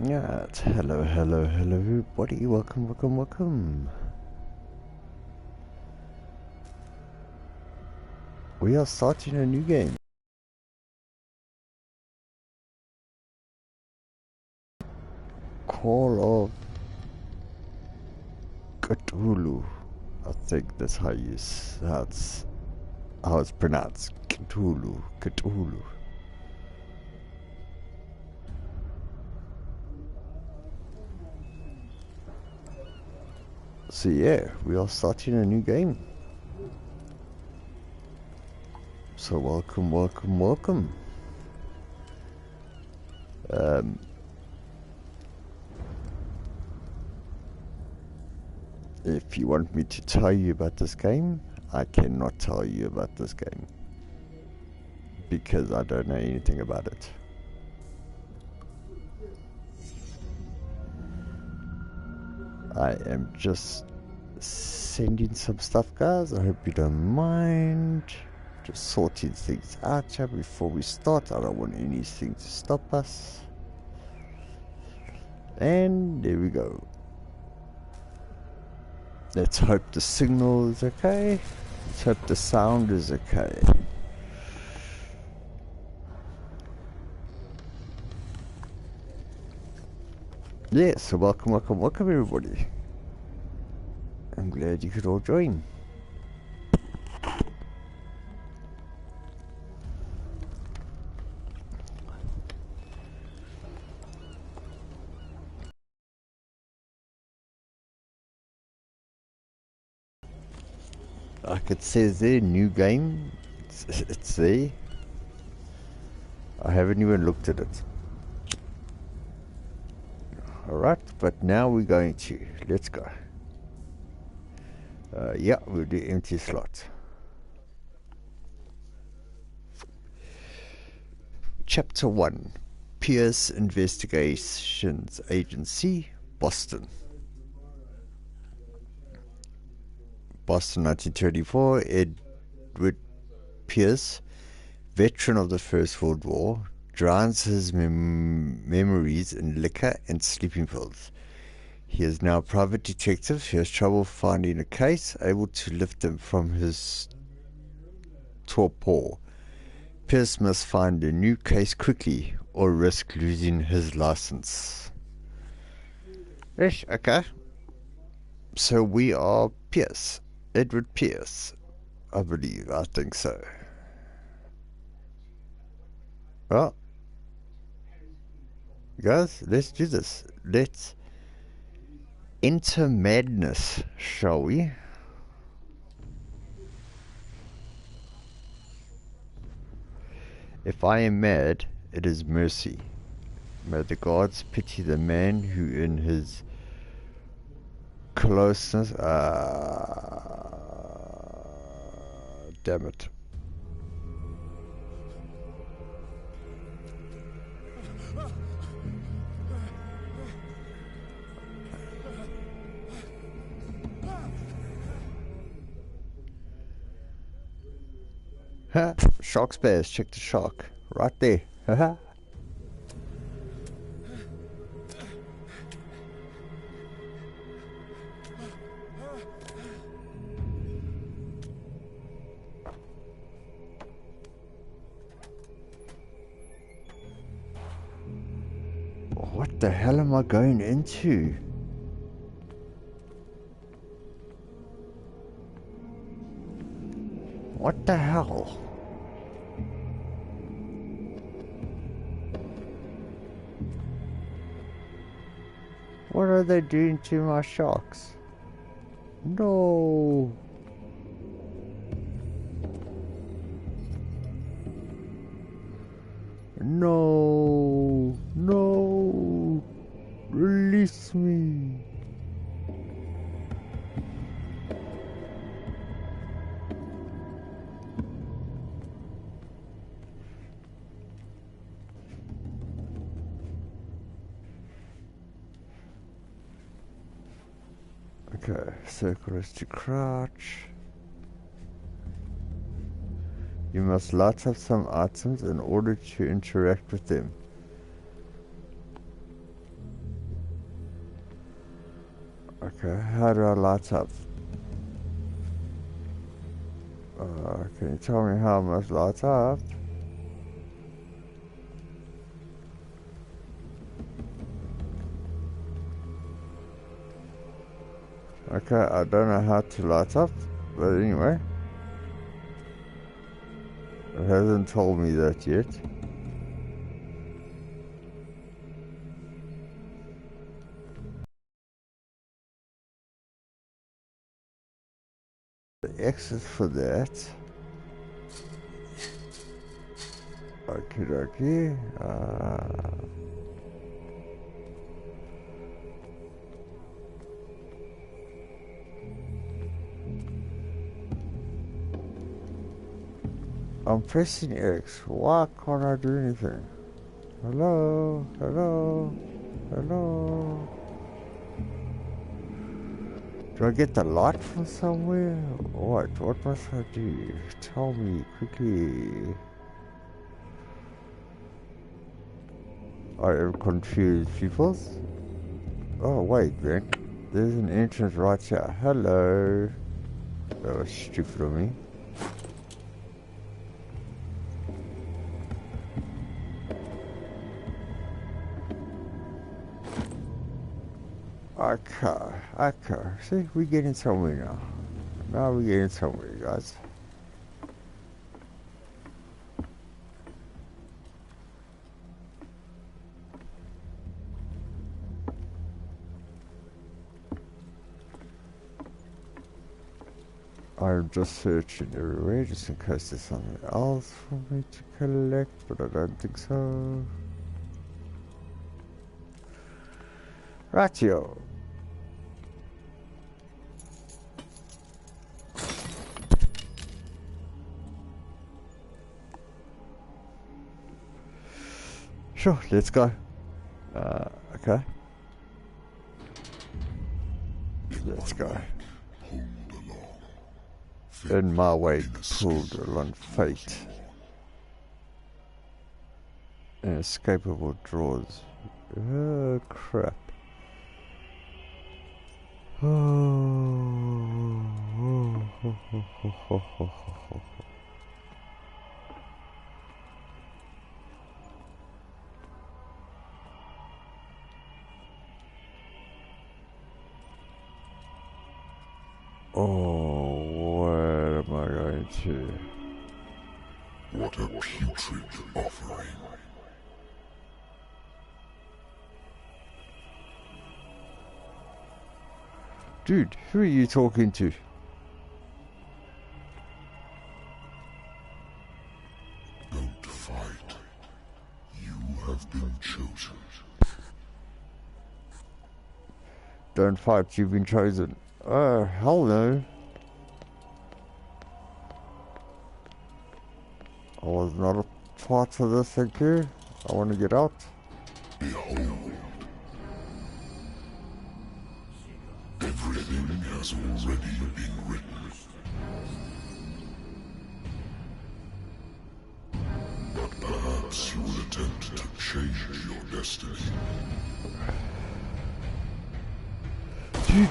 Yeah, hello everybody, welcome. We are starting a new game. Call of Cthulhu. I think that's how it's pronounced. Cthulhu. So yeah, we are starting a new game. So welcome. If you want me to tell you about this game, I cannot tell you about this game. Because I don't know anything about it. I am just sending some stuff, guys. I hope you don't mind. Just sorting things out here before we start. I don't want anything to stop us. And there we go. Let's hope the signal is okay. Let's hope the sound is okay. Yeah, so welcome everybody. I'm glad you could all join. Like it says there, new game. It's there. I haven't even looked at it. Alright, but now we're going to. Let's go. Yeah, we'll do empty slot. Chapter 1. Pierce Investigations Agency, Boston. Boston, 1934. Edward Pierce, veteran of the First World War, drowns his memories in liquor and sleeping pills. He is now a private detective. He has trouble finding a case, able to lift him from his torpor. Pierce must find a new case quickly or risk losing his license. Yes, okay. So we are Pierce. Edward Pierce. I think so. Well, guys, let's do this. Let's enter madness, shall we? If I am mad, it is mercy. May the gods pity the man who in his closeness... damn it. Ha! SharksBaz, check the shark. Right there. Haha. What the hell am I going into? What the hell? What are they doing to my sharks? No. No. No. Release me. Okay, circle is to crouch. You must light up some items in order to interact with them. Okay, how do I light up? Can you tell me how I must light up? Okay, I don't know how to light up, but anyway. It hasn't told me that yet. The exit for that. Okie dokie. I'm pressing X. Why can't I do anything? Hello? Hello? Hello? Do I get the light from somewhere? What must I do? Tell me quickly. I am confused, people. Oh, wait, man. There's an entrance right here. Hello. That was stupid of me. Okay. See, we're getting somewhere now. Now we're getting somewhere, guys. I'm just searching everywhere just in case there's something else for me to collect, but I don't think so. Ratio. Sure, let's go. Okay. Let's go. In my wake, pulled along fate. Inescapable draws. Oh, crap. What am I going to? What a putrid offering. Dude, who are you talking to? Don't fight. You have been chosen. Don't fight, you've been chosen. Oh, hell no. I was not a part of this, thank you. I want to get out. Behold. Everything has already been written. But perhaps you will attempt to change your destiny. Dude,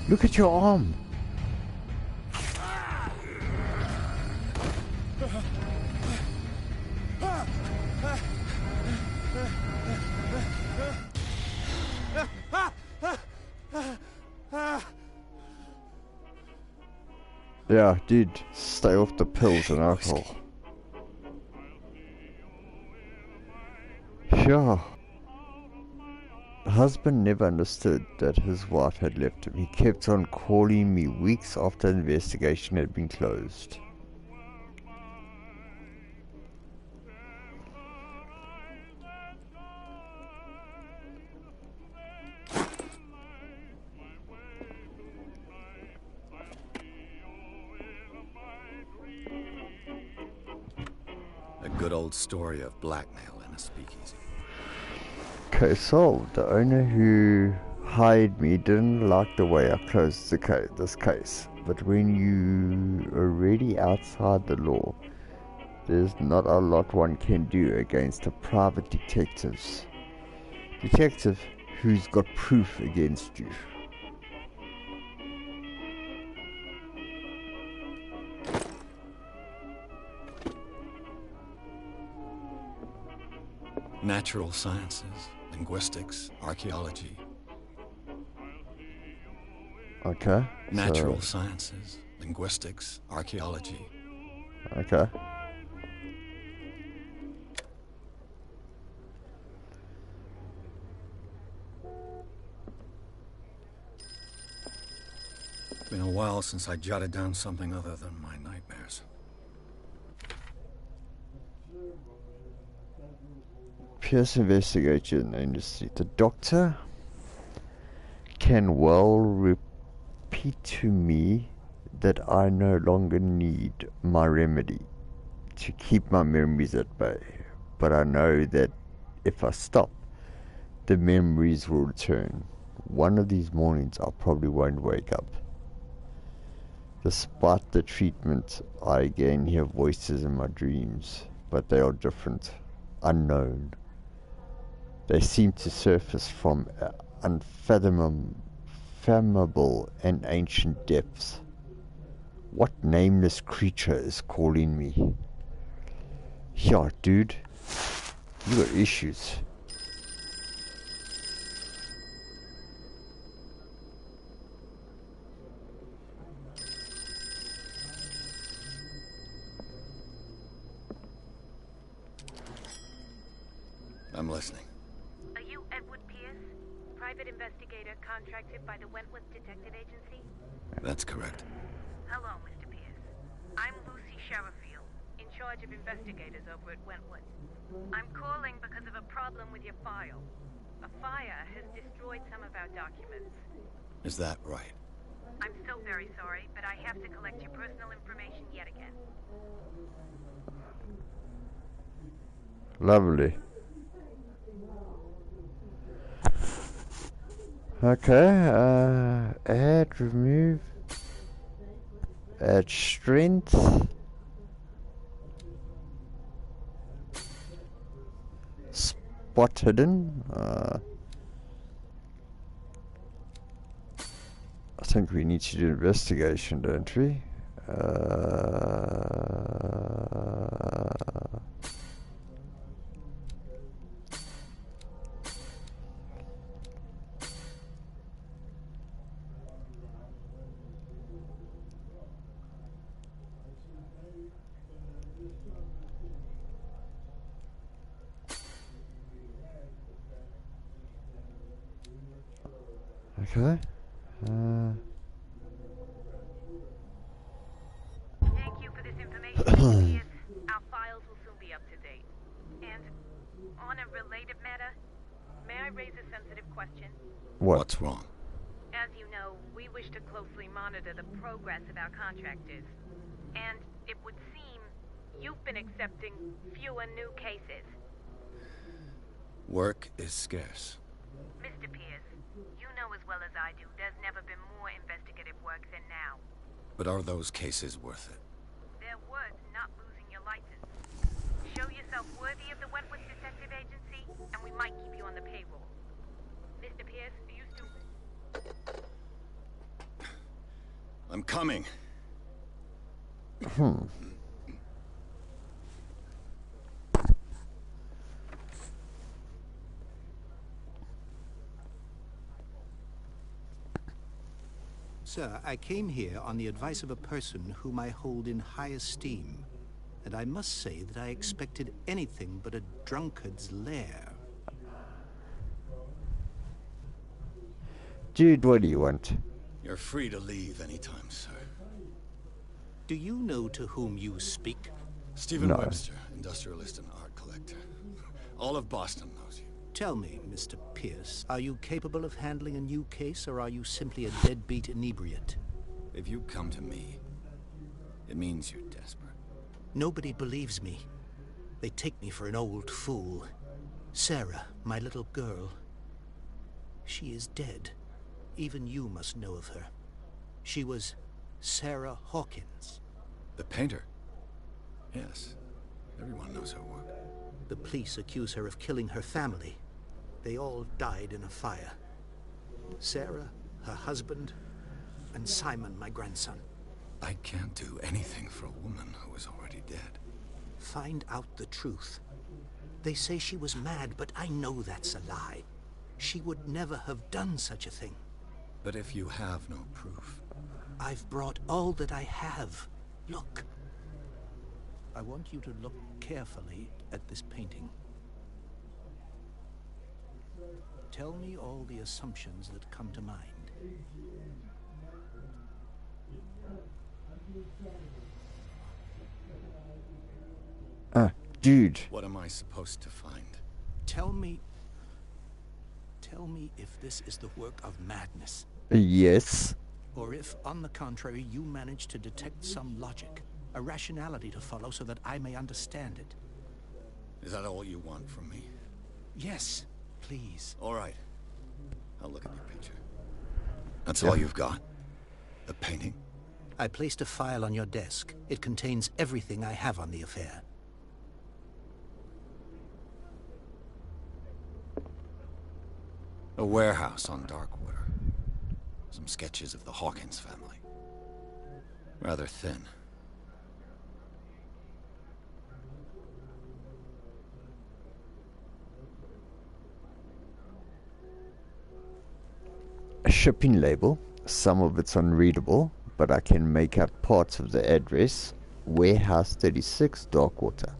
look at your arm. Yeah, dude, stay off the pills and alcohol. Sure. The husband never understood that his wife had left him. He kept on calling me weeks after the investigation had been closed. A good old story of blackmail in a speakeasy. Okay, so the owner who hired me didn't like the way I closed this case. But when you are already outside the law, there's not a lot one can do against a private detective who's got proof against you. Natural sciences, linguistics, archaeology. Okay. Natural sciences, linguistics, archaeology. Okay. Been a while since I jotted down something other than my nightmares. Pierce investigates in the industry. The doctor can well repeat to me that I no longer need my remedy to keep my memories at bay. But I know that if I stop, the memories will return. One of these mornings I probably won't wake up. Despite the treatment, I again hear voices in my dreams, but they are different, unknown. They seem to surface from unfathomable and ancient depths. What nameless creature is calling me? Yeah, dude, you got issues. I'm listening. Are you Edward Pierce, private investigator contracted by the Wentworth Detective Agency? That's correct. Hello, Mr. Pierce. I'm Lucy Sherifield, in charge of investigators over at Wentworth. I'm calling because of a problem with your file. A fire has destroyed some of our documents. Is that right? I'm so very sorry, but I have to collect your personal information yet again. Lovely. Okay, add, remove, add strength, spot hidden, I think we need to do investigation, don't we? Okay. Thank you for this information, Mr. Pierce. Our files will soon be up to date. And on a related matter, may I raise a sensitive question? What? What's wrong? As you know, we wish to closely monitor the progress of our contractors. And it would seem you've been accepting fewer new cases. Work is scarce. Mr. Pierce, you know as well as I do there's never been more investigative work than now. But are those cases worth it? They're worth not losing your license. Show yourself worthy of the Wentworth Detective Agency, and we might keep you on the payroll. Mr. Pierce, are you still... I'm coming. Sir, I came here on the advice of a person whom I hold in high esteem, and I must say that I expected anything but a drunkard's lair. Dude, what do you want? You're free to leave anytime, sir. Do you know to whom you speak? Stephen No. Webster, industrialist and art collector. All of Boston knows you. Tell me, Mr. Pierce, are you capable of handling a new case, or are you simply a deadbeat inebriate? If you come to me, it means you're desperate. Nobody believes me. They take me for an old fool. Sarah, my little girl, she is dead. Even you must know of her. She was Sarah Hawkins. The painter? Yes. Everyone knows her work. The police accuse her of killing her family. They all died in a fire. Sarah, her husband, and Simon, my grandson. I can't do anything for a woman who is already dead. Find out the truth. They say she was mad, but I know that's a lie. She would never have done such a thing. But if you have no proof... I've brought all that I have. Look. I want you to look carefully at this painting. Tell me all the assumptions that come to mind. Dude. What am I supposed to find? Tell me if this is the work of madness. Yes. Or if, on the contrary, you manage to detect some logic, a rationality to follow so that I may understand it. Is that all you want from me? Yes, please. All right. I'll look at your picture. That's all you've got? The painting? I placed a file on your desk. It contains everything I have on the affair. A warehouse on Darkwater. Some sketches of the Hawkins family. Rather thin. A shipping label. Some of it's unreadable, but I can make out parts of the address. Warehouse 36, Darkwater.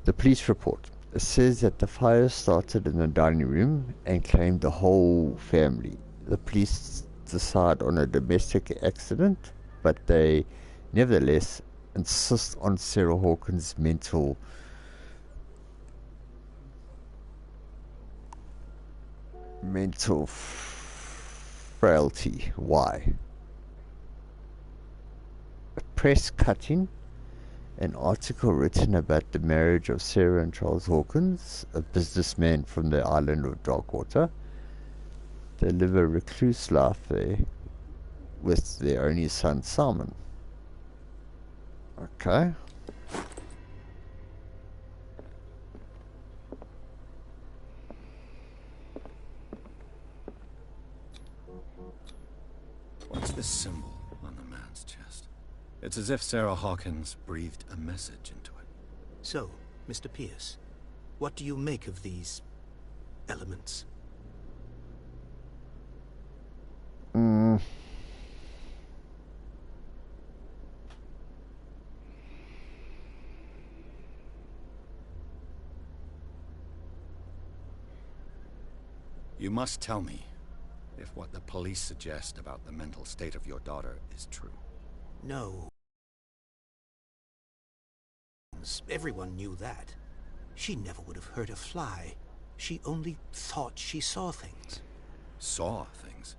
The police report. It says that the fire started in the dining room and claimed the whole family. The police decide on a domestic accident, but they nevertheless insist on Sarah Hawkins' mental frailty. Why? A press cutting. An article written about the marriage of Sarah and Charles Hawkins, a businessman from the island of Darkwater. They live a recluse life there with their only son, Simon. Okay. What's this symbol on the man's chest? It's as if Sarah Hawkins breathed a message into it. So, Mr. Pierce, what do you make of these elements? You must tell me if what the police suggest about the mental state of your daughter is true. No. Everyone knew that. She never would have hurt a fly. She only thought she saw things. Saw things?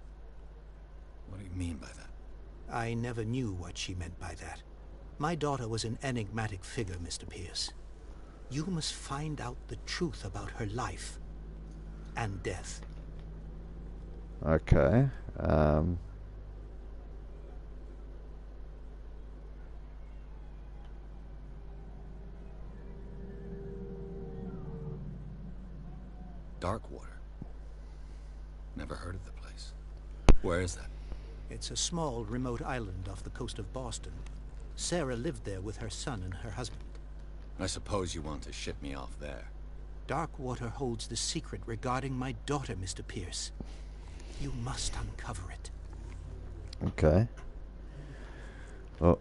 What do you mean by that? I never knew what she meant by that. My daughter was an enigmatic figure, Mr. Pierce. You must find out the truth about her life and death. Okay. Darkwater. Never heard of the place. Where is that? It's a small, remote island off the coast of Boston. Sarah lived there with her son and her husband. I suppose you want to ship me off there. Darkwater holds the secret regarding my daughter, Mr. Pierce. You must uncover it. Okay. Oh.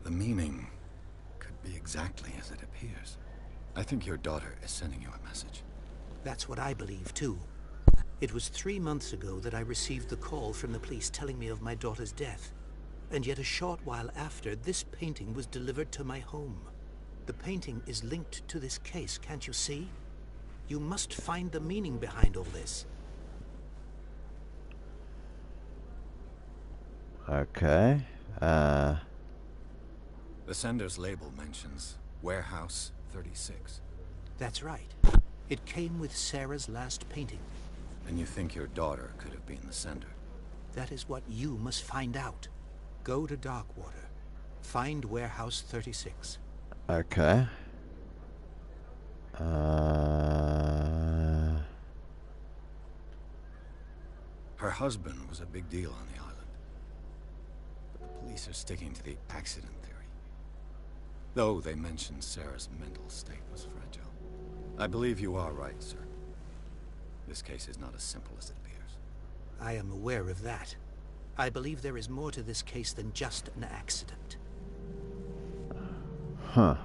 The meaning could be exactly as it appears. I think your daughter is sending you a message. That's what I believe, too. It was 3 months ago that I received the call from the police telling me of my daughter's death. And yet a short while after, this painting was delivered to my home. The painting is linked to this case, can't you see? You must find the meaning behind all this. Okay. The sender's label mentions Warehouse 36. That's right. It came with Sarah's last painting. And you think your daughter could have been the sender? That is what you must find out. Go to Darkwater. Find Warehouse 36. Okay. Her husband was a big deal on the island. But the police are sticking to the accident theory. Though they mentioned Sarah's mental state was fragile. I believe you are right, sir. This case is not as simple as it appears. I am aware of that. I believe there is more to this case than just an accident. Huh.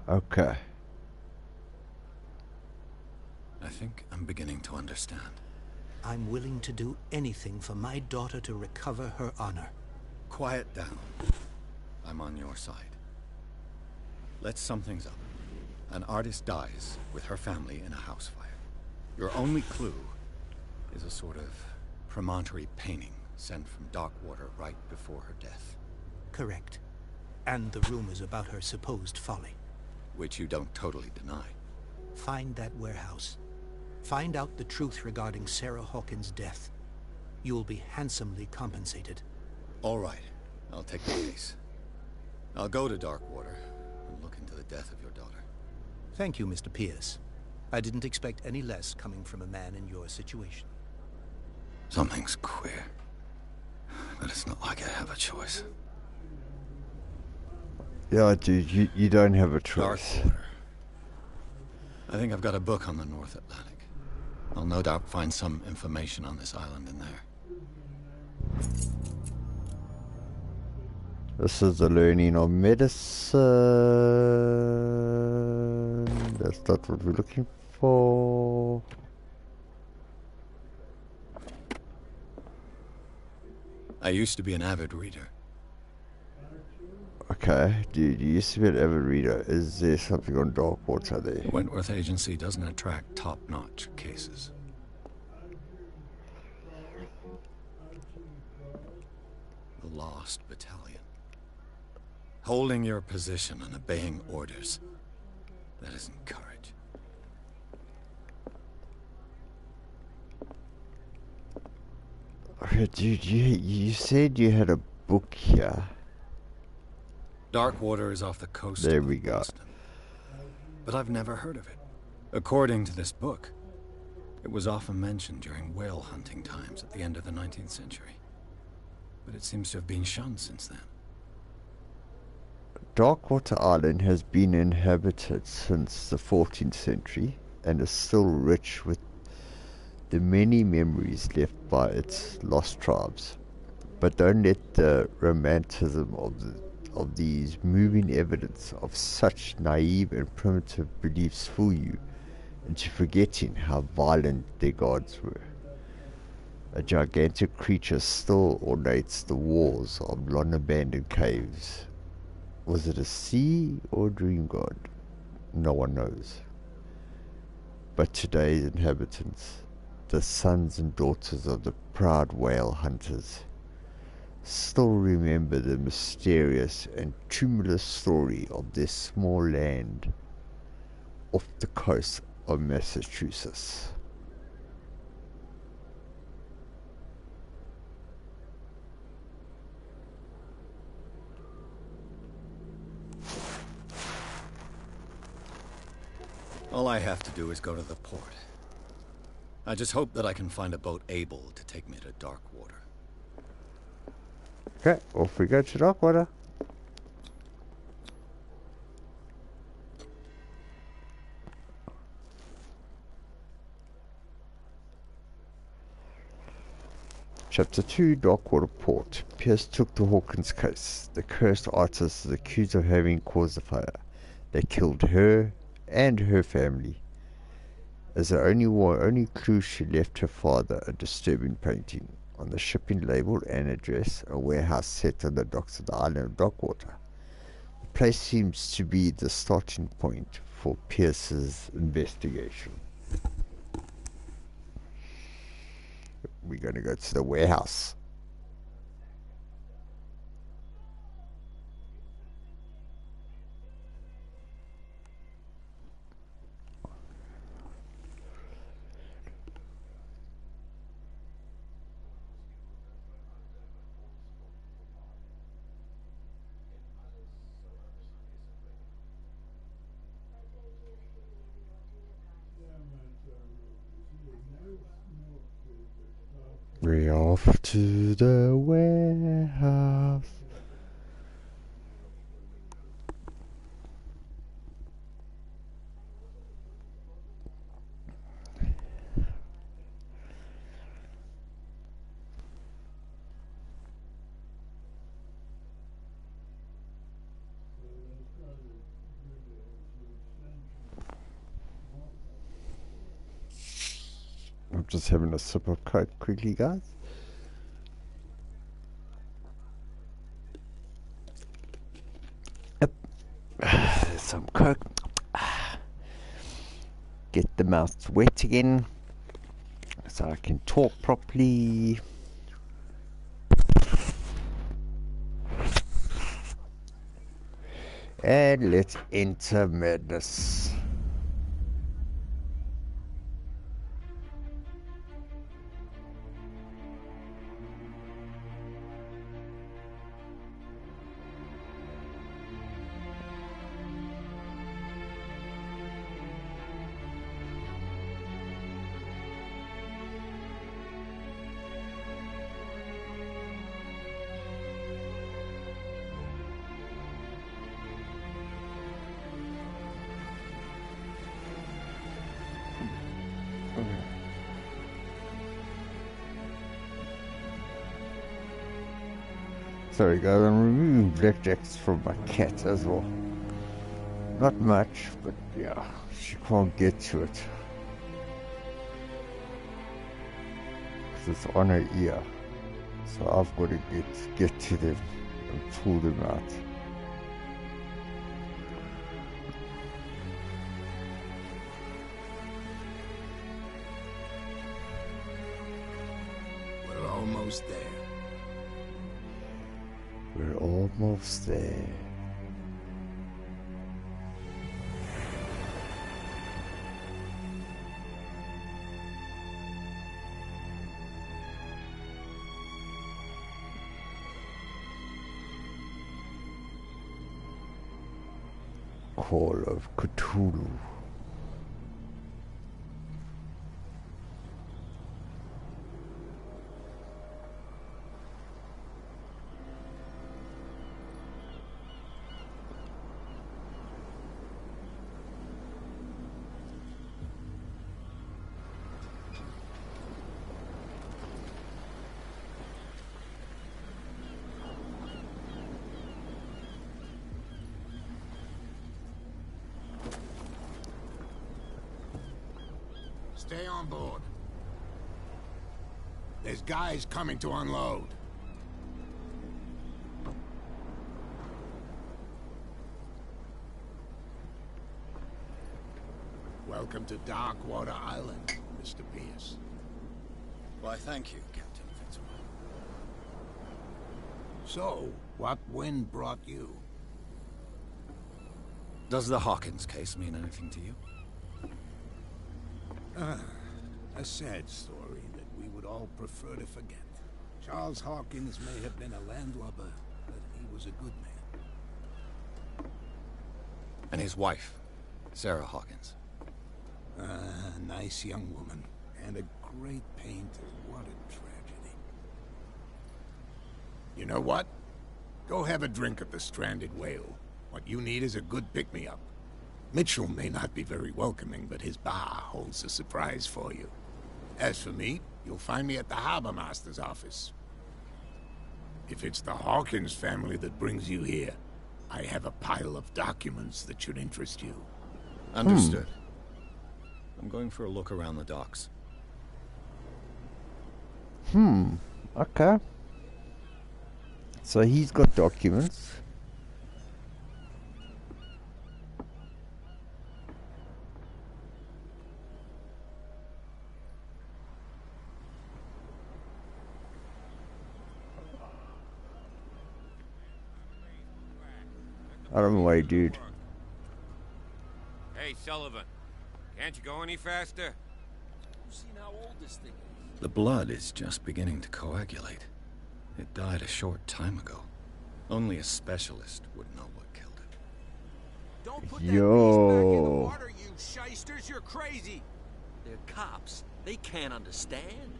Okay. I think I'm beginning to understand. I'm willing to do anything for my daughter to recover her honor. Quiet down. I'm on your side. Let's sum things up. An artist dies with her family in a house fire. Your only clue is a sort of promontory painting sent from Darkwater right before her death. Correct. And the rumors about her supposed folly. Which you don't totally deny. Find that warehouse. Find out the truth regarding Sarah Hawkins' death. You will be handsomely compensated. All right. I'll take the case. I'll go to Darkwater and look into the death of your daughter. Thank you, Mr. Pierce. I didn't expect any less coming from a man in your situation. Something's queer. But it's not like I have a choice. Yeah, dude, you don't have a choice. Darkwater. I think I've got a book on the North Atlantic. I'll no doubt find some information on this island in there. This is the learning of medicine. That's not what we're looking for. I used to be an avid reader. Okay, dude, you used to be an avid reader. Is there something on Darkwater there? Wentworth Agency doesn't attract top-notch cases. The Lost Battalion. Holding your position and obeying orders. That isn't courage. Okay, dude, you said you had a book here. Darkwater is off the coast There of we go. Boston. But I've never heard of it. According to this book, it was often mentioned during whale hunting times at the end of the 19th century. But it seems to have been shunned since then. Darkwater Island has been inhabited since the 14th century and is still rich with the many memories left by its lost tribes. But don't let the romanticism of these moving evidence of such naive and primitive beliefs fool you into forgetting how violent their gods were. A gigantic creature still ornates the walls of long-abandoned caves. Was it a sea or a dream god? No one knows. But today's inhabitants, the sons and daughters of the proud whale hunters, still remember the mysterious and tumultuous story of this small land off the coast of Massachusetts. All I have to do is go to the port. I just hope that I can find a boat able to take me to Darkwater. Okay, off we go to Darkwater. Chapter 2, Darkwater Port. Pierce took the Hawkins case. The cursed artist is accused of having caused the fire. They killed her and her family. As the only clue, she left her father a disturbing painting. On the shipping label and address, a warehouse set on the docks of the island of Darkwater. The place seems to be the starting point for Pierce's investigation. We're going to go to the warehouse. We're off to the warehouse. just having a sip of Coke quickly, guys. Yep. Some Coke. Get the mouth wet again so I can talk properly. And let's enter madness. Sorry guys, I'm removing blackjacks from my cat as well. Not much, but yeah, she can't get to it. 'Cause it's on her ear. So I've got to get to them and pull them out. We're almost there. We're almost there. Call of Cthulhu. Stay on board. There's guys coming to unload. Welcome to Darkwater Island, Mr. Pierce. Why, thank you, Captain Fitzroy. So, what wind brought you? Does the Hawkins case mean anything to you? A sad story that we would all prefer to forget. Charles Hawkins may have been a landlubber, but he was a good man. And his wife, Sarah Hawkins. A nice young woman, and a great painter. What a tragedy. You know what? Go have a drink at the Stranded Whale. What you need is a good pick-me-up. Mitchell may not be very welcoming, but his bar holds a surprise for you. As for me, you'll find me at the Harbor Master's office. If it's the Hawkins family that brings you here, I have a pile of documents that should interest you. Understood. I'm going for a look around the docks. Okay. So he's got documents. I don't know why, dude. Hey, Sullivan. Can't you go any faster? You've seen how old this thing is. The blood is just beginning to coagulate. It died a short time ago. Only a specialist would know what killed it. Don't put that beast back in the Yo. water, you shysters. You're crazy. They're cops. They can't understand.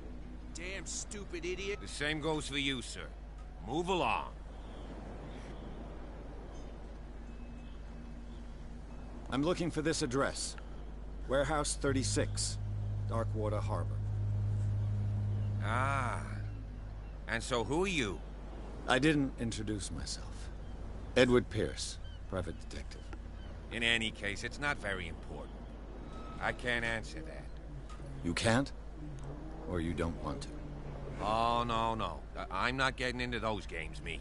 Damn stupid idiot. The same goes for you, sir. Move along. I'm looking for this address. Warehouse 36, Darkwater Harbor. Ah. And so who are you? I didn't introduce myself. Edward Pierce, private detective. In any case, it's not very important. I can't answer that. You can't? Or you don't want to? Oh, no, no. I'm not getting into those games, me.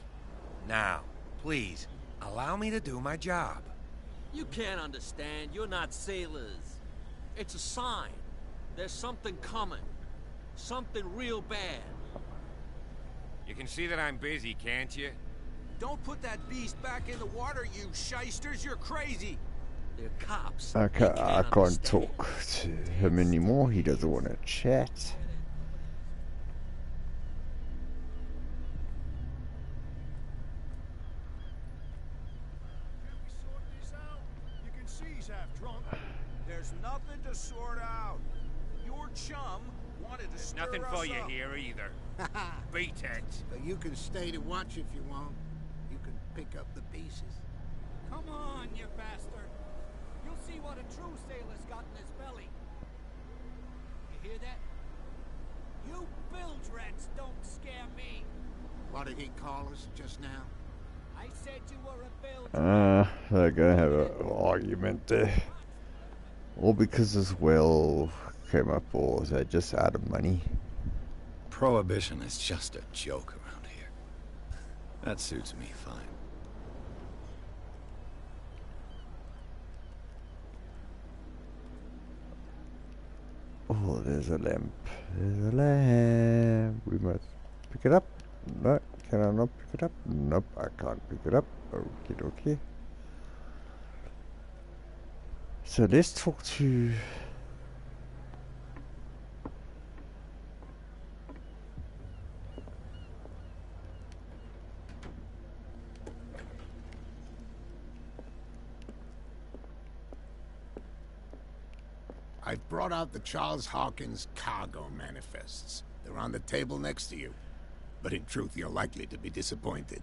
Now, please, allow me to do my job. You can't understand. You're not sailors. It's a sign. There's something coming. Something real bad. You can see that I'm busy, can't you? Don't put that beast back in the water, you shysters. You're crazy. They're cops. Okay, They I can't can't understand. talk to him anymore. He doesn't want to chat. Can we sort this out? You can see he's half drunk. There's nothing to sort out. Your chum wanted to stir Nothing us for you up. here either. Beat it. But you can stay to watch if you want. You can pick up the pieces. Come on, you bastard. You'll see what a true sailor's got in his belly. You hear that? You bilge rats don't scare me. What did he call us just now? I said you were a bilge They're gonna have an argument there. All because this whale came up, or was that just out of money? Prohibition is just a joke around here. That suits me fine. Oh, there's a lamp. There's a lamp. We must pick it up. No, can I not pick it up? Nope, I can't pick it up. Okie dokie. So let's talk to... I've brought out the Charles Hawkins cargo manifests. They're on the table next to you. But in truth, you're likely to be disappointed.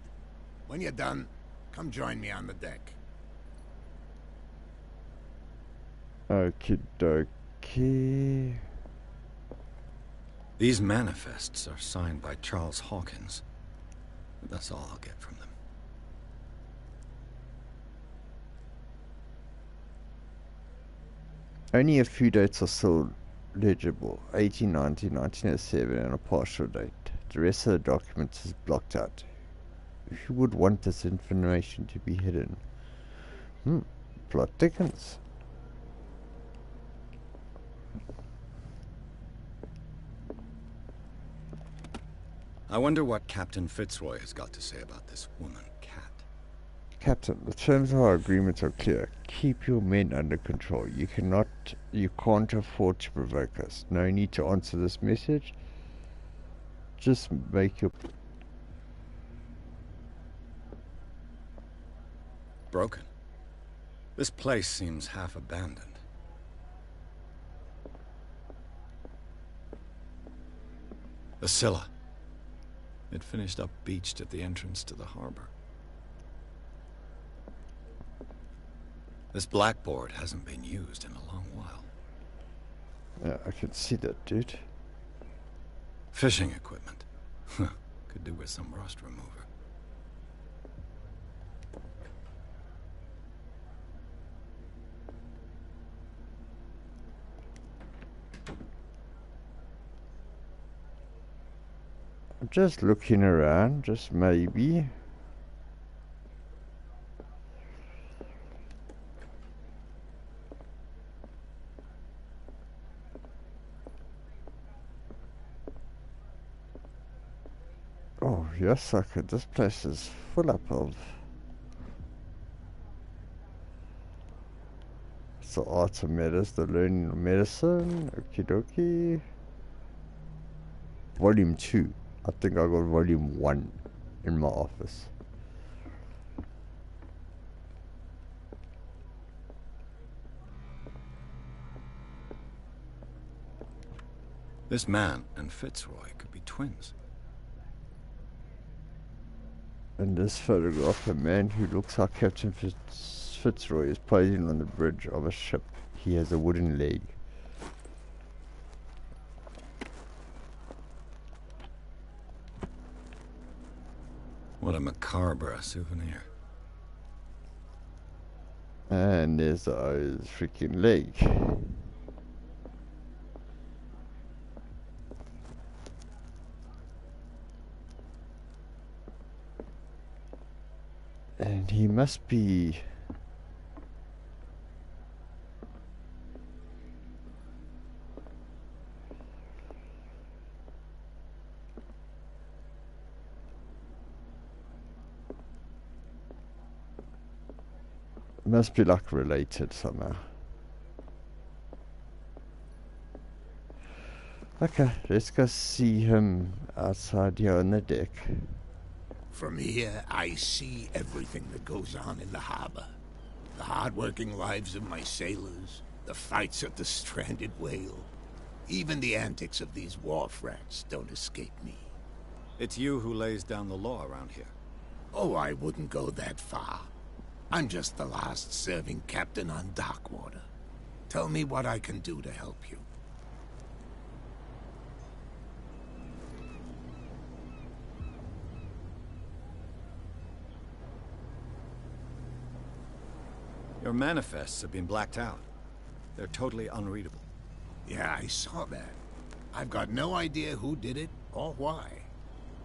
When you're done, come join me on the deck. Okie dokie. These manifests are signed by Charles Hawkins. That's all I'll get from them. Only a few dates are still legible. 1890, 1907, and a partial date. The rest of the document is blocked out. Who would want this information to be hidden? Plot thickens. I wonder what Captain Fitzroy has got to say about this woman, Cat. Captain, the terms of our agreement are clear. Keep your men under control. You can't afford to provoke us. No need to answer this message. Just make your... Broken. This place seems half abandoned. The Scylla. It finished up beached at the entrance to the harbor. This blackboard hasn't been used in a long while. Yeah, I can see that, dude. Fishing equipment. Could do with some rust remover. I'm just looking around, just maybe. Oh, yes, sucker. This place is full up of... It's the arts of medicine, the learning of medicine. Okie dokie. Volume 2. I think I got volume 1 in my office. This man and Fitzroy could be twins. In this photograph, a man who looks like Captain Fitzroy is posing on the bridge of a ship. He has a wooden leg. What a macabre souvenir. And there's the freaking leg. And he must be... must be like related somehow. Okay, let's go see him outside here on the deck. From here, I see everything that goes on in the harbor. The hard-working lives of my sailors, the fights at the stranded whale. Even the antics of these wharf rats don't escape me. It's you who lays down the law around here. Oh, I wouldn't go that far. I'm just the last serving captain on Darkwater. Tell me what I can do to help you. Your manifests have been blacked out. They're totally unreadable. Yeah, I saw that. I've got no idea who did it or why.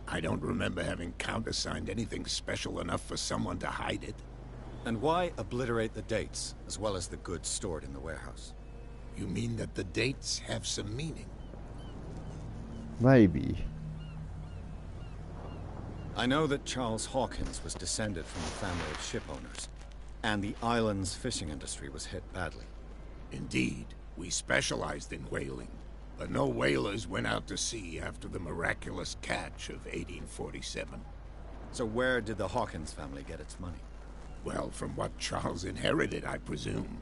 I don't remember having countersigned anything special enough for someone to hide it. And why obliterate the dates, as well as the goods stored in the warehouse? You mean that the dates have some meaning? Maybe. I know that Charles Hawkins was descended from a family of ship owners, and the island's fishing industry was hit badly. Indeed, we specialized in whaling, but no whalers went out to sea after the miraculous catch of 1847. So where did the Hawkins family get its money? Well, from what Charles inherited, I presume.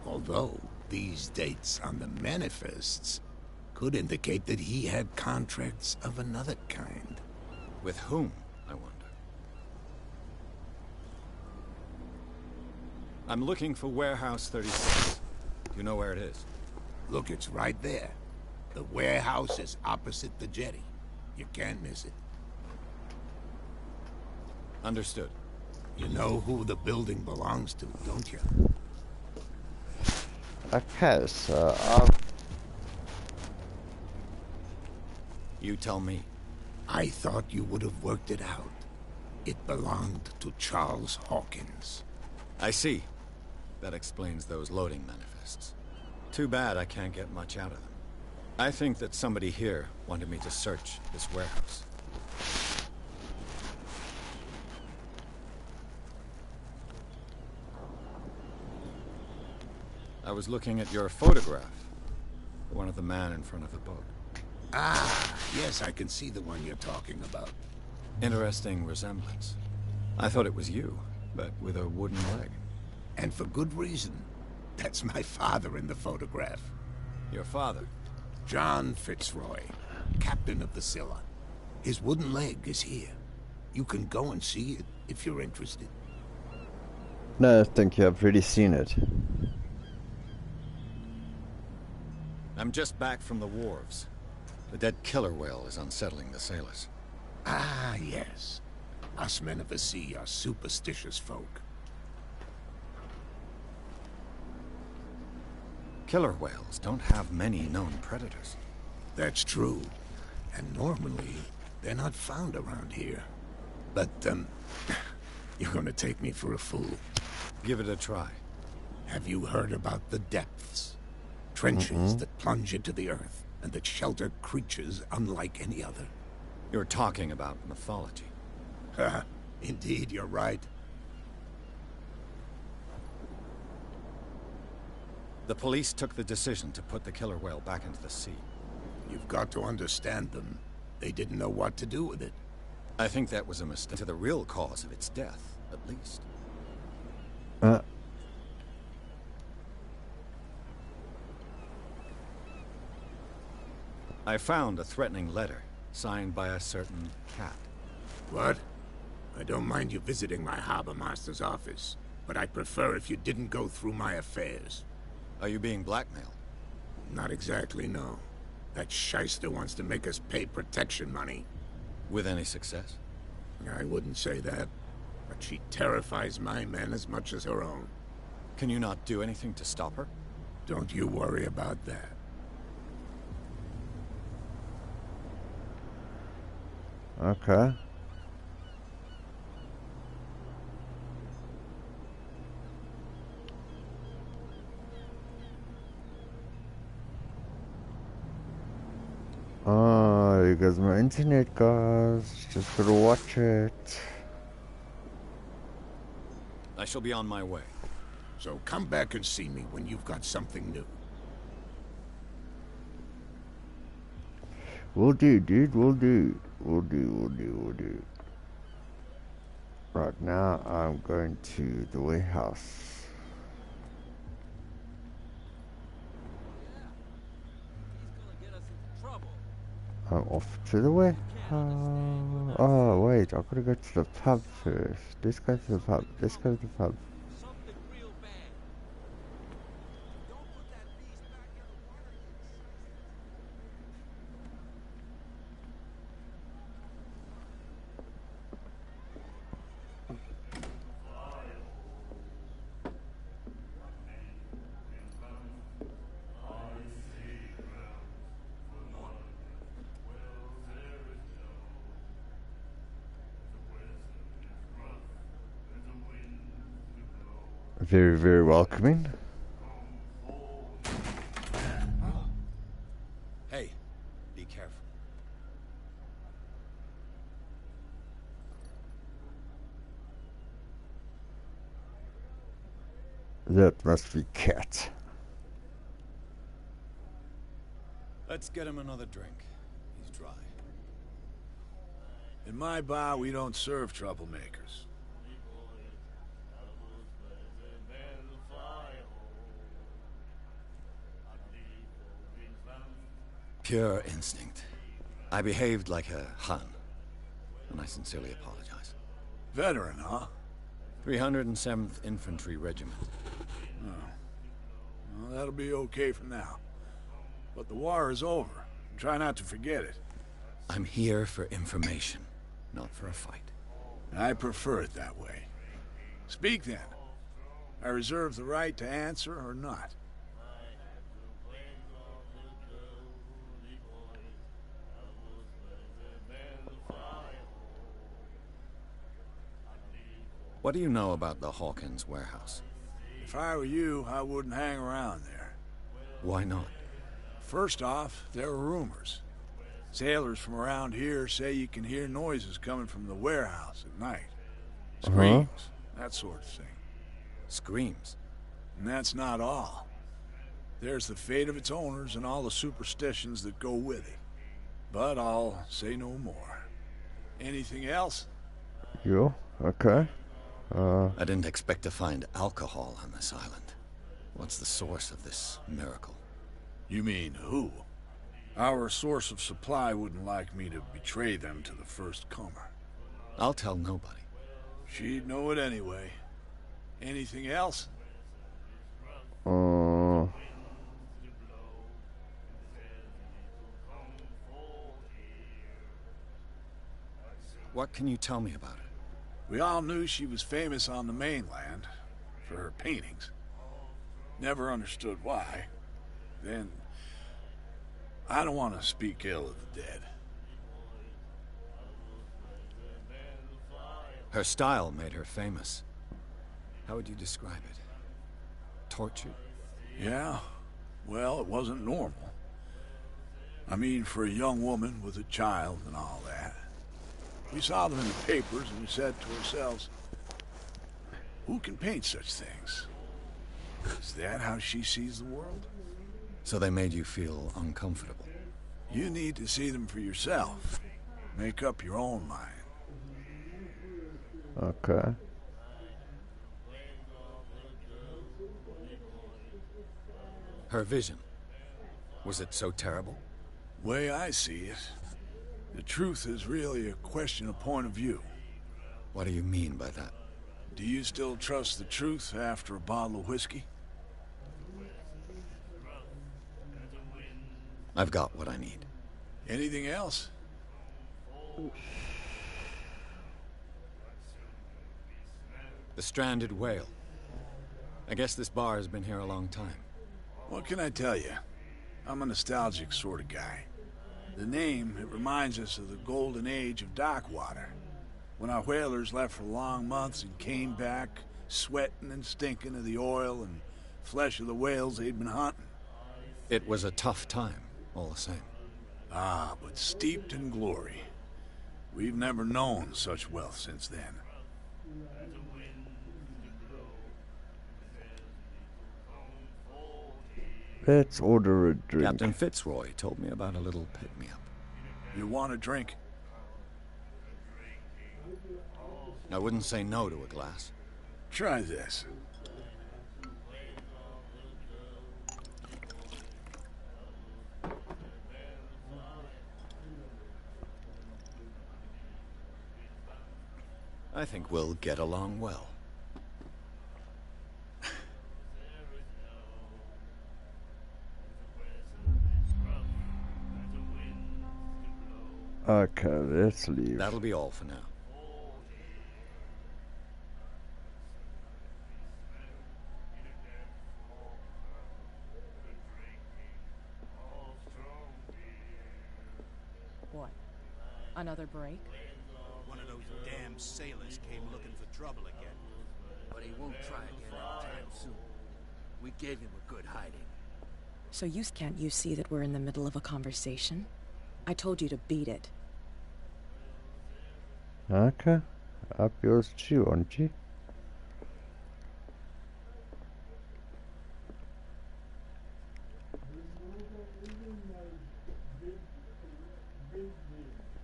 Although, these dates on the manifests could indicate that he had contracts of another kind. With whom, I wonder? I'm looking for Warehouse 36. Do you know where it is? Look, it's right there. The warehouse is opposite the jetty. You can't miss it. Understood. You know who the building belongs to, don't you? Okay, so You tell me. I thought you would have worked it out. It belonged to Charles Hawkins. I see. That explains those loading manifests. Too bad I can't get much out of them. I think that somebody here wanted me to search this warehouse. I was looking at your photograph. The one of the man in front of the boat. Ah, yes, I can see the one you're talking about. Interesting resemblance. I thought it was you, but with a wooden leg. And for good reason. That's my father in the photograph. Your father? John Fitzroy, captain of the Scylla. His wooden leg is here. You can go and see it if you're interested. no, thank you. I've already seen it. I'm just back from the wharves. The dead killer whale is unsettling the sailors. Ah, yes. Us men of the sea are superstitious folk. Killer whales don't have many known predators. That's true. And normally, they're not found around here. But, you're gonna take me for a fool. Give it a try. Have you heard about the depths? Trenches that plunge into the earth, and that shelter creatures unlike any other. You're talking about mythology. Ha, indeed, you're right. The police took the decision to put the killer whale back into the sea. You've got to understand them. They didn't know what to do with it. I think that was a mistake. To the real cause of its death, at least. I found a threatening letter, signed by a certain cat. What? I don't mind you visiting my harbor master's office, but I'd prefer if you didn't go through my affairs. Are you being blackmailed? Not exactly, no. That shyster wants to make us pay protection money. With any success? I wouldn't say that, but she terrifies my men as much as her own. Can you not do anything to stop her? Don't you worry about that. Okay. internet, guys. Just gotta watch it. I shall be on my way. So come back and see me when you've got something new. Will do, dude. Will do. Will do. Right now, I'm going to the warehouse. I'm off to the warehouse. Oh, wait. I've got to go to the pub first. Let's go to the pub. Something real bad. Don't put that beast back in the water. Very, very welcoming. Hey, be careful. That must be Cat. Let's get him another drink. He's dry. In my bar, we don't serve troublemakers. Pure instinct. I behaved like a Hun, and I sincerely apologize. Veteran, huh? 307th Infantry Regiment. Well, that'll be okay for now. But the war is over. Try not to forget it. I'm here for information, not for a fight. I prefer it that way. Speak then. I reserve the right to answer or not. What do you know about the Hawkins warehouse? If I were you, I wouldn't hang around there. Why not? First off, there are rumors. Sailors from around here say you can hear noises coming from the warehouse at night. Screams, that sort of thing. Screams? And that's not all. There's the fate of its owners and all the superstitions that go with it. But I'll say no more. Anything else? You? Okay. I didn't expect to find alcohol on this island. What's the source of this miracle? You mean who? Our source of supply wouldn't like me to betray them to the first comer. I'll tell nobody. She'd know it anyway. Anything else? What can you tell me about her? We all knew she was famous on the mainland for her paintings. Never understood why. Then, I don't want to speak ill of the dead. Her style made her famous. How would you describe it? Tortured? Yeah, well, it wasn't normal. I mean, for a young woman with a child and all that. We saw them in the papers and we said to ourselves, who can paint such things? Is that how she sees the world? So they made you feel uncomfortable? You need to see them for yourself. Make up your own mind. Okay. Her vision. Was it so terrible? Way I see it, the truth is really a question of point of view. What do you mean by that? Do you still trust the truth after a bottle of whiskey? I've got what I need. Anything else? The stranded whale. I guess this bar has been here a long time. What can I tell you? I'm a nostalgic sort of guy. The name, it reminds us of the golden age of dockwater, when our whalers left for long months and came back sweating and stinking of the oil and flesh of the whales they'd been hunting. It was a tough time, all the same. Ah, but steeped in glory. We've never known such wealth since then. Let's order a drink. Captain Fitzroy told me about a little pick-me-up. You want a drink? I wouldn't say no to a glass. Try this. I think we'll get along well. Okay, let's leave. That'll be all for now. What? Another break? One of those damn sailors came looking for trouble again. But he won't try again anytime soon. We gave him a good hiding. So can't you see that we're in the middle of a conversation? I told you to beat it. Okay, up yours too, aren't you?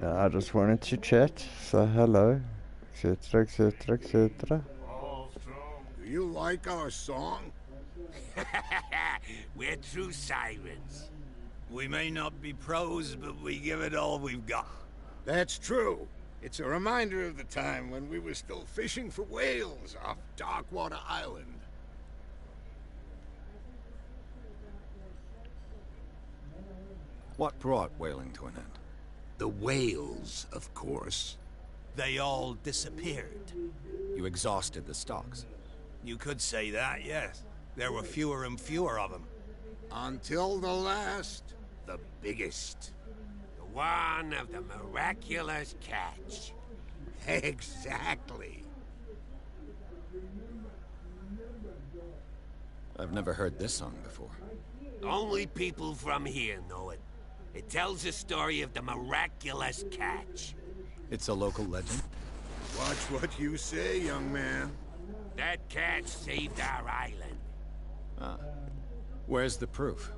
I just wanted to chat, say hello, etc, etc, etc. Do you like our song? We're true sirens. We may not be pros, but we give it all we've got. That's true. It's a reminder of the time when we were still fishing for whales off Darkwater Island. What brought whaling to an end? The whales, of course. They all disappeared. You exhausted the stocks. You could say that, yes. There were fewer and fewer of them. Until the last, the biggest. The one of the miraculous catch. Exactly. I've never heard this song before. Only people from here know it. It tells the story of the miraculous catch. It's a local legend? Watch what you say, young man. That catch saved our island. Ah. Where's the proof?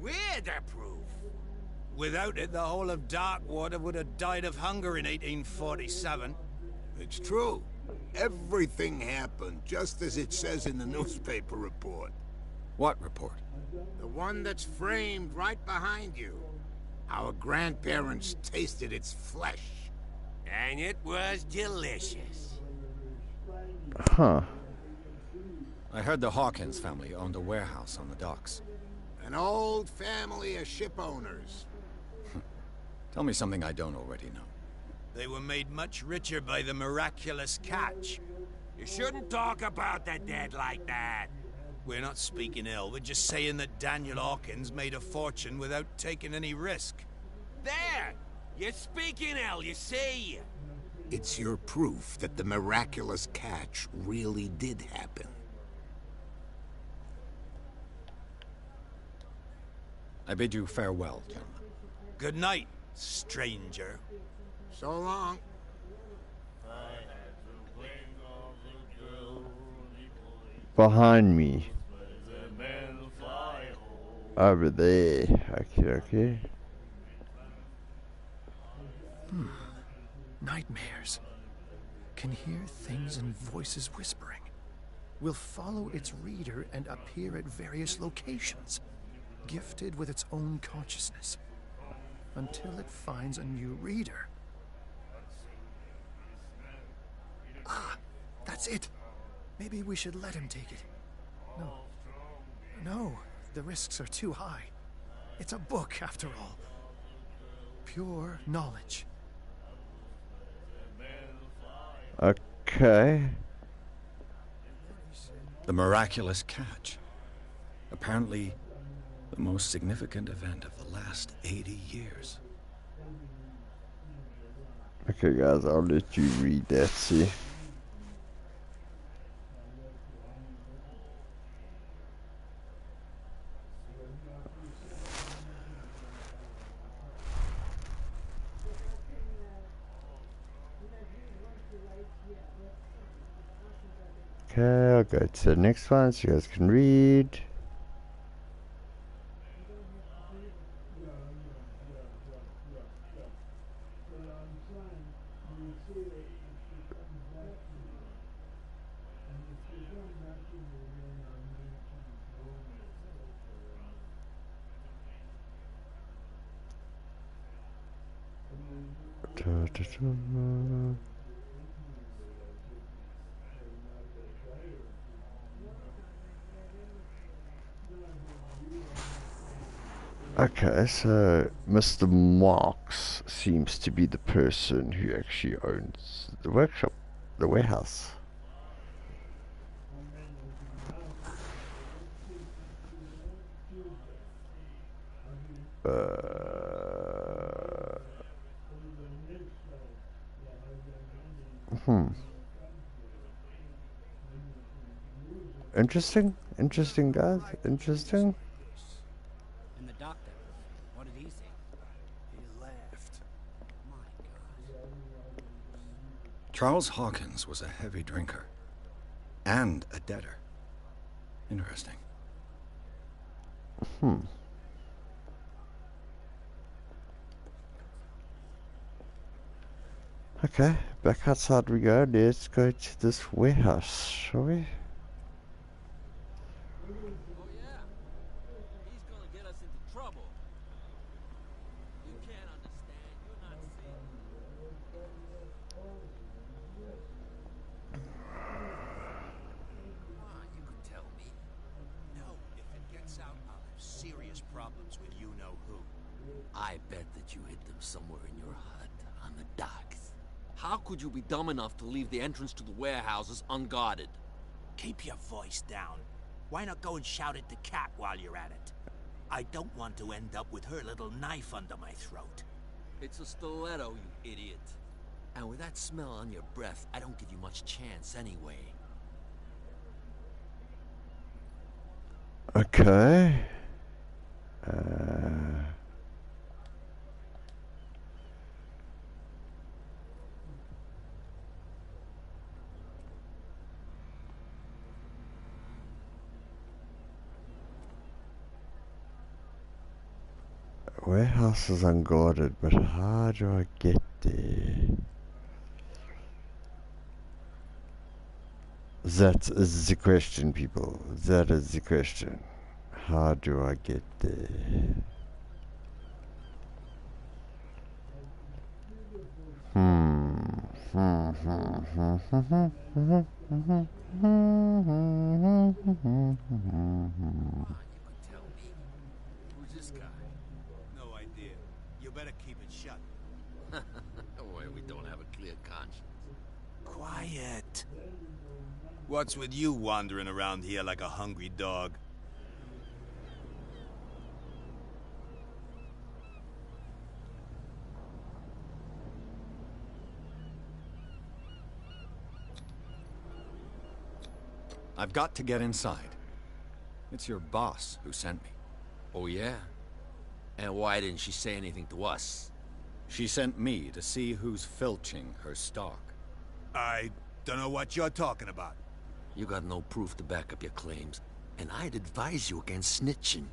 We're the proof. Without it, the whole of Darkwater would have died of hunger in 1847. It's true. Everything happened just as it says in the newspaper report. What report? The one that's framed right behind you. Our grandparents tasted its flesh. And it was delicious. Huh. I heard the Hawkins family owned a warehouse on the docks. An old family of ship owners. Tell me something I don't already know. They were made much richer by the miraculous catch. You shouldn't talk about the dead like that. We're not speaking ill, we're just saying that Daniel Hawkins made a fortune without taking any risk. There! You're speaking ill, you see? It's your proof that the miraculous catch really did happen. I bid you farewell, gentlemen. Good night, stranger. So long. Behind me. Over there. Okay, okay. Nightmares. Can hear things and voices whispering. Will follow its reader and appear at various locations, gifted with its own consciousness, until it finds a new reader. Ah, that's it. Maybe we should let him take it. No, the risks are too high. It's a book, after all. Pure knowledge. Okay. The miraculous catch. Apparently, the most significant event of the last 80 years. Okay, guys, I'll let you read that, see. Okay, I'll go to the next one so you guys can read. Okay, so Mr. Marks seems to be the person who actually owns the workshop, the warehouse. Interesting, guys. Interesting. And the doctor, what did he say? He laughed. My God. Charles Hawkins was a heavy drinker. And a debtor. Interesting. Okay, back outside we go. Let's go to this warehouse, shall we? Oh yeah, he's gonna get us into trouble. You can't understand, you're not Come on, you could tell me. No, if it gets out, I'll have serious problems with you-know-who. I bet that you hid them somewhere in your hut on the docks. How could you be dumb enough to leave the entrance to the warehouses unguarded? Keep your voice down. Why not go and shout at the cat while you're at it? I don't want to end up with her little knife under my throat. It's a stiletto, you idiot. And with that smell on your breath, I don't give you much chance anyway. Okay. Warehouse is unguarded, but how do I get there? That is the question, people. That is the question. How do I get there? Who's this guy? No idea. You better keep it shut. Boy, we don't have a clear conscience. Quiet. What's with you wandering around here like a hungry dog? I've got to get inside. It's your boss who sent me. Oh yeah? And why didn't she say anything to us? She sent me to see who's filching her stock. I don't know what you're talking about. You got no proof to back up your claims, and I'd advise you against snitching.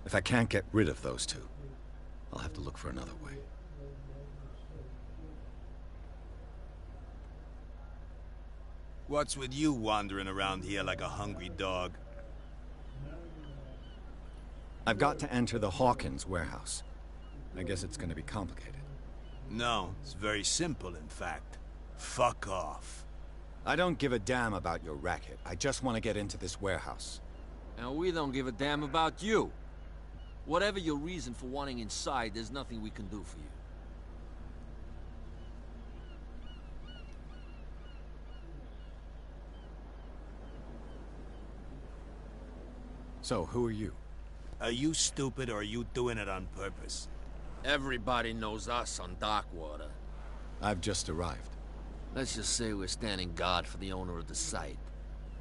If I can't get rid of those two, I'll have to look for another way. What's with you wandering around here like a hungry dog? I've got to enter the Hawkins warehouse. I guess it's gonna be complicated. No, it's very simple, in fact. Fuck off. I don't give a damn about your racket. I just want to get into this warehouse. And we don't give a damn about you. Whatever your reason for wanting inside, there's nothing we can do for you. So, who are you? Are you stupid or are you doing it on purpose? Everybody knows us on Darkwater. I've just arrived. Let's just say we're standing guard for the owner of the site.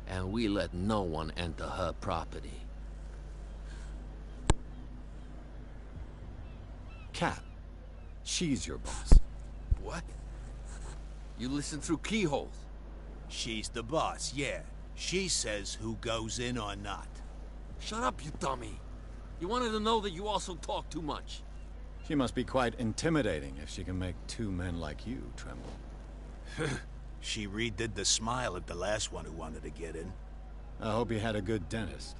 And we let no one enter her property. Kat. She's your boss. What? You listen through keyholes. She's the boss, yeah. She says who goes in or not. Shut up, you dummy. You wanted to know that you also talk too much. She must be quite intimidating if she can make two men like you tremble. She redid the smile at the last one who wanted to get in. I hope he had a good dentist.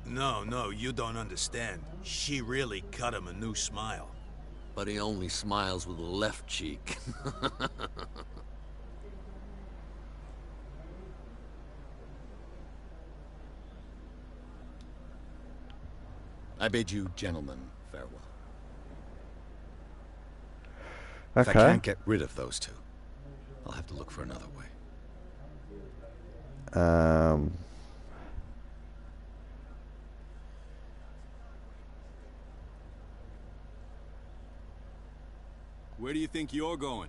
No, you don't understand. She really cut him a new smile. But he only smiles with the left cheek. I bid you gentlemen farewell. Okay. If I can't get rid of those two, I'll have to look for another way. Where do you think you're going?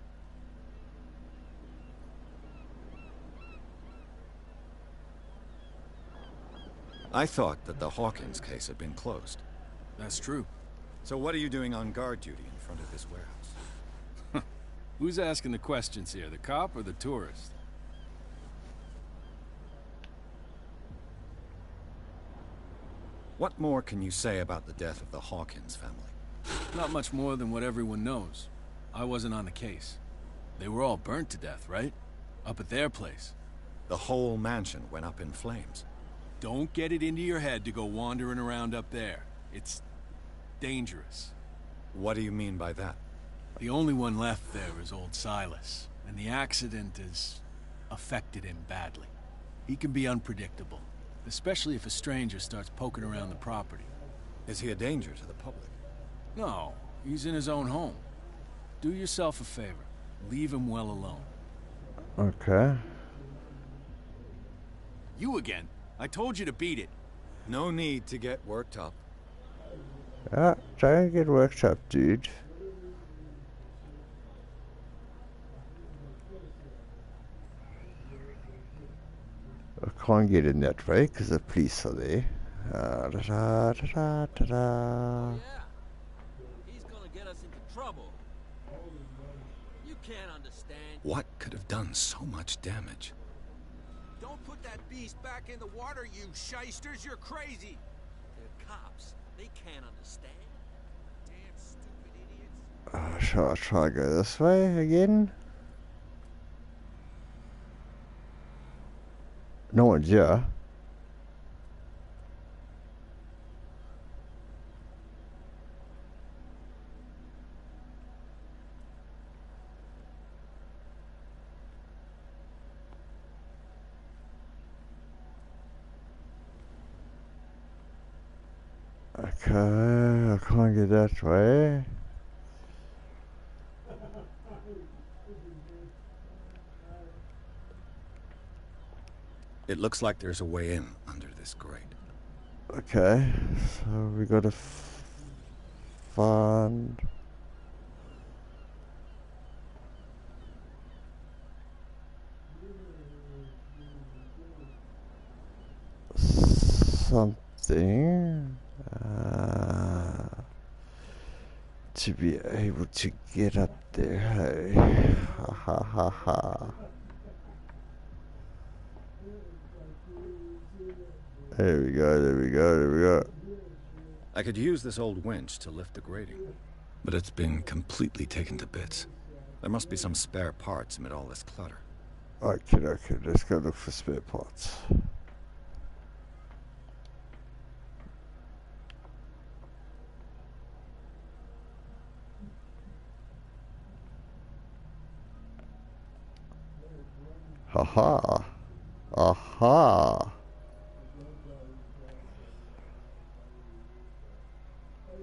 I thought that the Hawkins case had been closed. That's true. So what are you doing on guard duty in front of this warehouse? Who's asking the questions here, the cop or the tourist? What more can you say about the death of the Hawkins family? Not much more than what everyone knows. I wasn't on the case. They were all burnt to death, right? Up at their place. The whole mansion went up in flames. Don't get it into your head to go wandering around up there. It's dangerous. What do you mean by that? The only one left there is old Silas, and the accident has affected him badly. He can be unpredictable, especially if a stranger starts poking around the property. Is he a danger to the public? No, he's in his own home. Do yourself a favor. Leave him well alone. Okay. You again? I told you to beat it. No need to get worked up. Don't get worked up, dude. I can't get in that way because the police are there. Oh, yeah. He's gonna get us into trouble. You can't understand. What could have done so much damage? Don't put that beast back in the water, you shysters. You're crazy. They're cops. They can't understand. Damn stupid idiots. Shall I try to go this way again? No one's here. Okay, I can't get that way. It looks like there's a way in under this grate. Okay, so we gotta find something to be able to get up there. Hey, ha ha ha ha. There we go, there we go, there we go. I could use this old winch to lift the grating, but it's been completely taken to bits. There must be some spare parts amid all this clutter. Okay, let's go look for spare parts. Haha. Aha.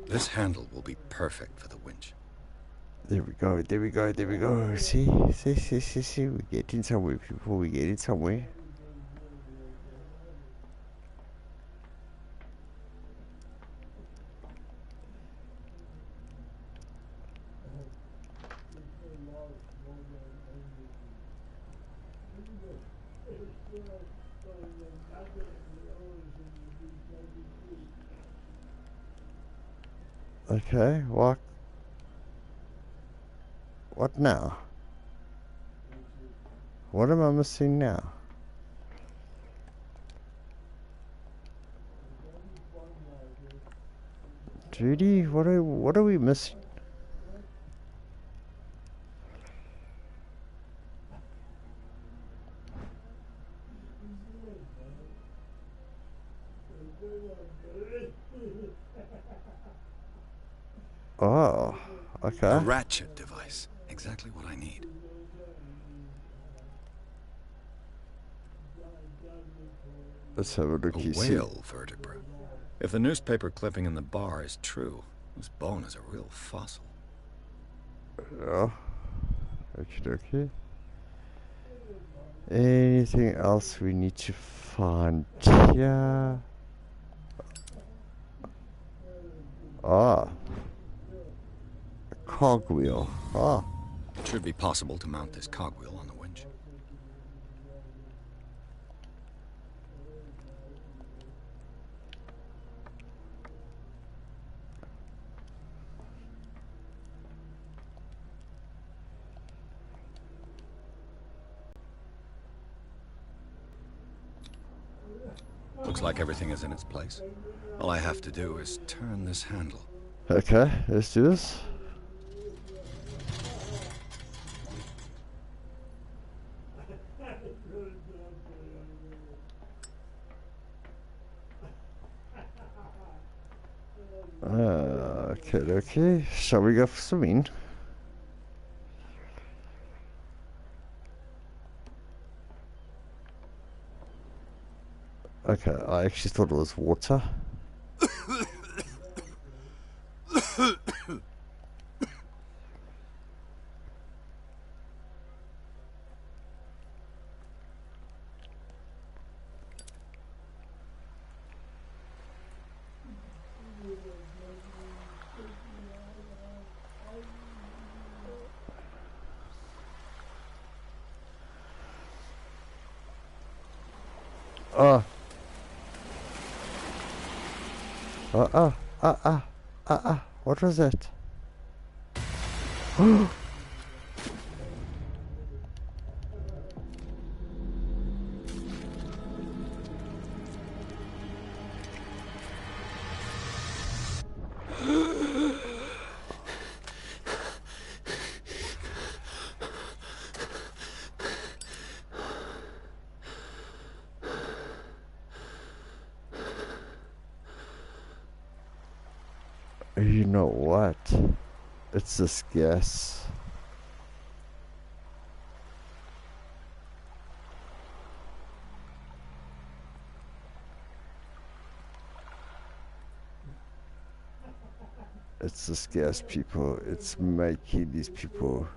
This handle will be perfect for the winch. There we go, there we go, there we go. See, we're getting somewhere, people, we're getting somewhere. Okay, what now? What am I missing now? Judy, what are we missing? Oh, okay. A ratchet device. Exactly what I need. Let's have a look. A whale vertebra. If the newspaper clipping in the bar is true, this bone is a real fossil. Yeah. Okay. Anything else we need to find here? Ah. A cogwheel. Ah. It should be possible to mount this cogwheel on the winch. Looks like everything is in its place. All I have to do is turn this handle. Okay, let's do this. Okay. Shall we go for swimming? Okay, I actually thought it was water. What was that? You know what? It's this gas. It's this gas, people. It's making these people.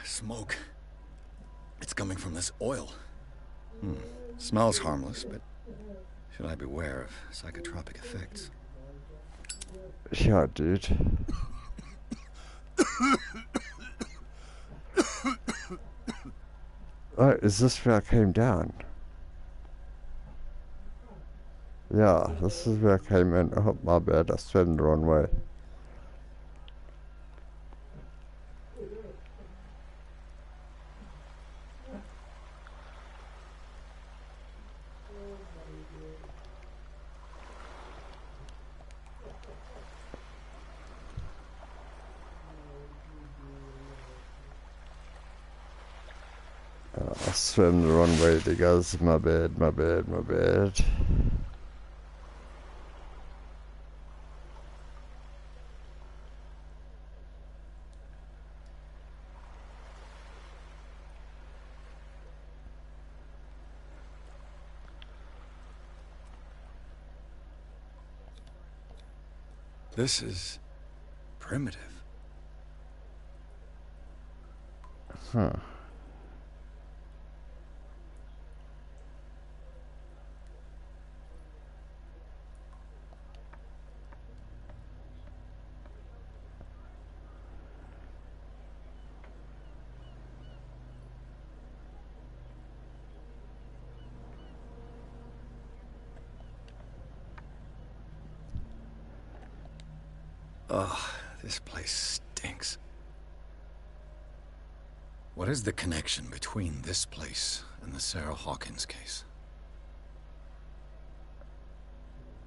Smoke. It's coming from this oil. Smells harmless, but should I beware of psychotropic effects? Yeah, dude. Oh, is this where I came down? Yeah, this is where I came in. Oh, my bad. I swam the wrong way. I swam the wrong way there, guys. My bad. This is primitive. Huh. Ugh, this place stinks. What is the connection between this place and the Sarah Hawkins case?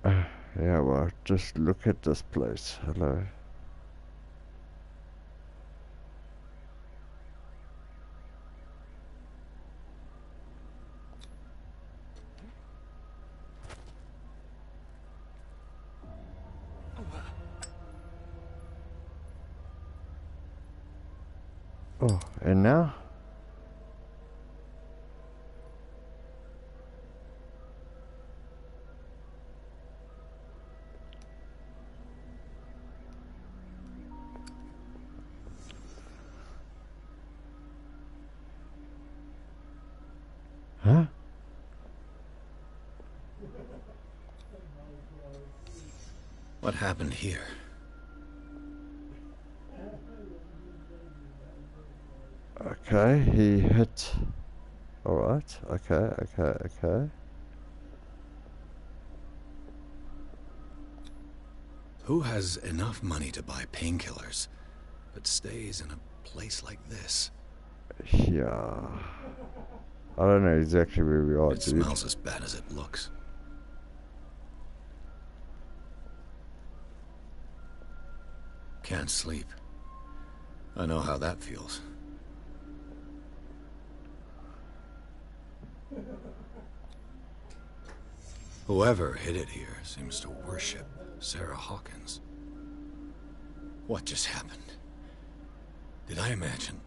Yeah, well, just look at this place. Hello. Oh, and now? Huh? What happened here? Okay, he hit... Alright, okay. Who has enough money to buy painkillers, but stays in a place like this? Yeah... I don't know exactly where we are, It dude. smells as bad as it looks. Can't sleep. I know how that feels. Whoever hid it here seems to worship Sarah Hawkins. What just happened? Did I imagine?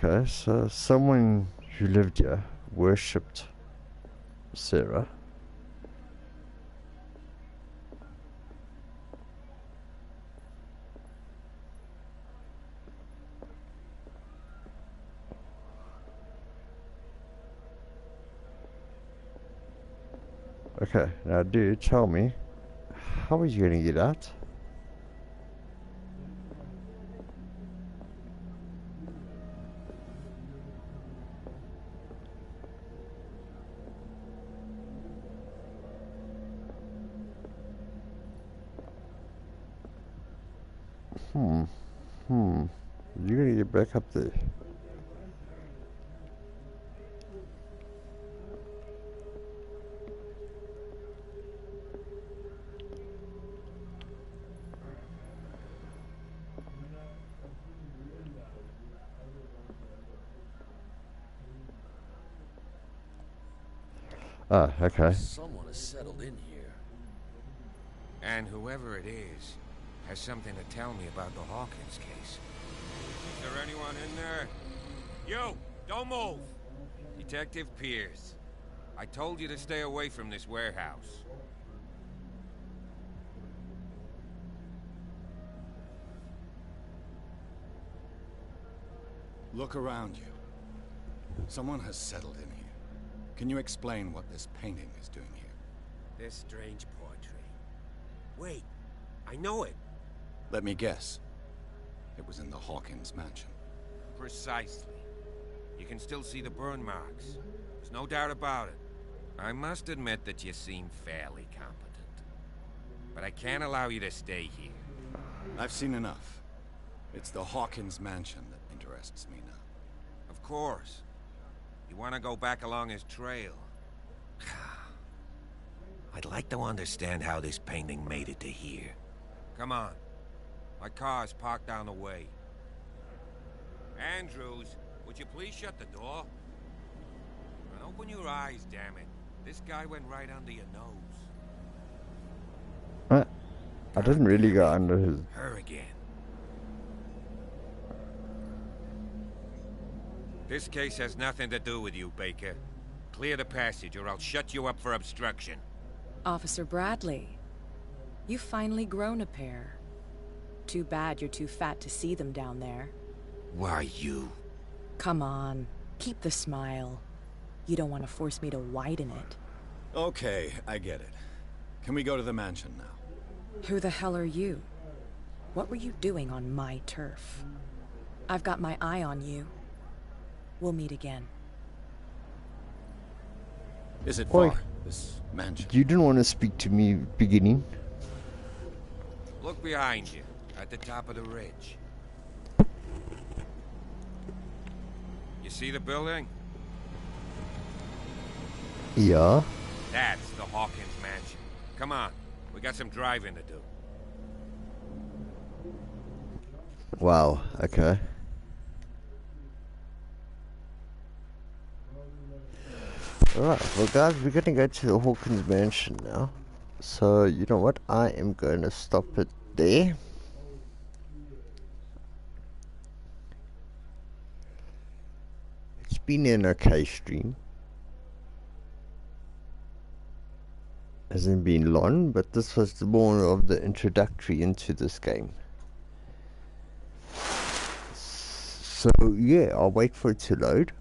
Okay, so someone who lived here worshipped Sarah. Okay, now dude, tell me, how are you gonna get out? You're gonna get back up there. Ah, okay. Someone has settled in here. And whoever it is has something to tell me about the Hawkins case. Is there anyone in there? You! Don't move! Detective Pierce. I told you to stay away from this warehouse. Look around you. Someone has settled in here. Can you explain what this painting is doing here? This strange portrait. Wait, I know it. Let me guess. It was in the Hawkins mansion. Precisely. You can still see the burn marks. There's no doubt about it. I must admit that you seem fairly competent. But I can't allow you to stay here. I've seen enough. It's the Hawkins mansion that interests me now. Of course. You want to go back along his trail. I'd like to understand how this painting made it to here. Come on. My car's parked down the way. Andrews, would you please shut the door? And open your eyes, damn it. This guy went right under your nose. What? I didn't really go under his... Her again. This case has nothing to do with you, Baker. Clear the passage or I'll shut you up for obstruction. Officer Bradley, you've finally grown a pair. Too bad you're too fat to see them down there. Why, you... Come on, keep the smile. You don't want to force me to widen it. Okay, I get it. Can we go to the mansion now? Who the hell are you? What were you doing on my turf? I've got my eye on you. We'll meet again. Is it Oi. far, this mansion? You didn't want to speak to me beginning. Look behind you, at the top of the ridge. You see the building? Yeah. That's the Hawkins mansion. Come on, we got some driving to do. Wow, okay. Alright, well guys, we're gonna go to the Hawkins mansion now. So, you know what? I am going to stop it there. It's been an okay stream. Hasn't been long, but this was more of the introductory into this game. So, yeah, I'll wait for it to load.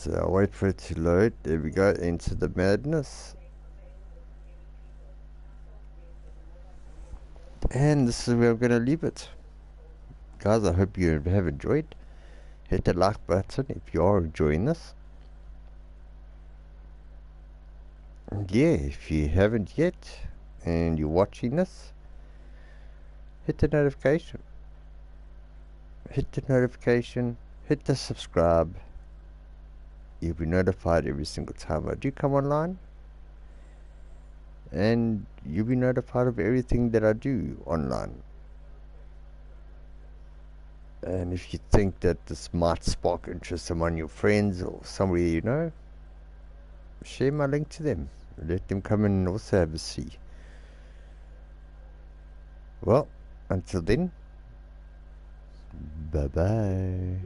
So I'll wait for it to load. There we go, into the madness. And this is where I'm going to leave it. Guys, I hope you have enjoyed. Hit the like button if you are enjoying this. And yeah, if you haven't yet and you're watching this, hit the notification. Hit the notification. Hit the subscribe. You'll be notified every single time I do come online. And you'll be notified of everything that I do online. And if you think that this might spark interest among your friends or somebody you know, share my link to them. Let them come in and also have a see. Well, until then, bye bye.